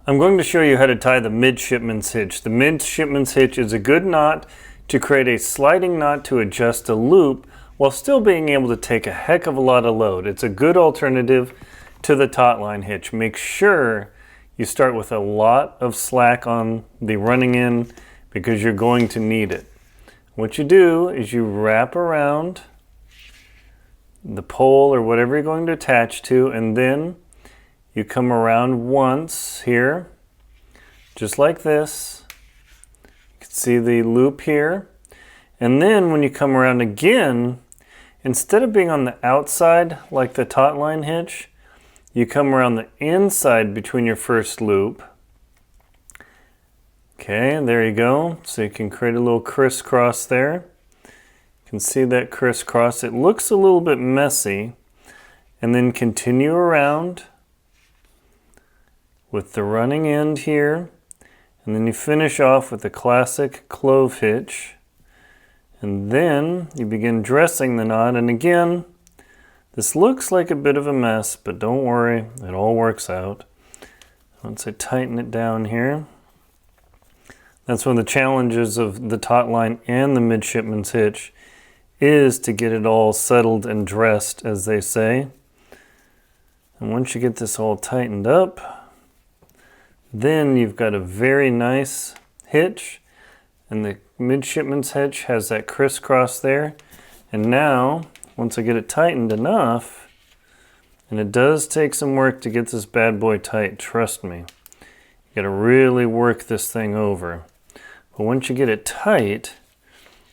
I'm going to show you how to tie the midshipman's hitch. The midshipman's hitch is a good knot to create a sliding knot to adjust a loop while still being able to take a heck of a lot of load. It's a good alternative to the taut line hitch. Make sure you start with a lot of slack on the running end because you're going to need it. What you do is you wrap around the pole or whatever you're going to attach to, and then you come around once here, just like this. You can see the loop here. And then when you come around again, instead of being on the outside like the taut line hitch, you come around the inside between your first loop. Okay, and there you go. So you can create a little crisscross there. You can see that crisscross. It looks a little bit messy. And then continue around with the running end here. And then you finish off with the classic clove hitch. And then you begin dressing the knot. And again, this looks like a bit of a mess, but don't worry, it all works out. Once I tighten it down here, that's one of the challenges of the taut line and the midshipman's hitch, is to get it all settled and dressed, as they say. And once you get this all tightened up, then you've got a very nice hitch, and the midshipman's hitch has that crisscross there. And now, once I get it tightened enough, and it does take some work to get this bad boy tight, trust me. You gotta really work this thing over. But once you get it tight,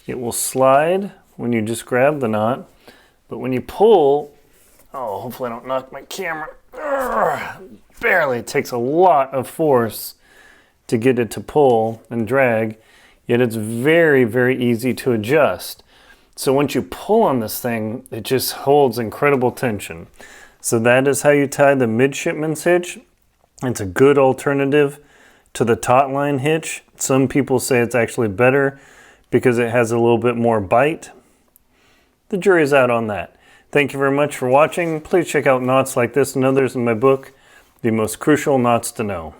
it will slide when you just grab the knot. But when you pull, oh, hopefully I don't knock my camera. Barely, it takes a lot of force to get it to pull and drag, yet it's very, very easy to adjust. So once you pull on this thing, it just holds incredible tension. So that is how you tie the midshipman's hitch. It's a good alternative to the taut line hitch. Some people say it's actually better because it has a little bit more bite. The jury's out on that. Thank you very much for watching. Please check out knots like this and others in my book, The Most Crucial Knots to Know.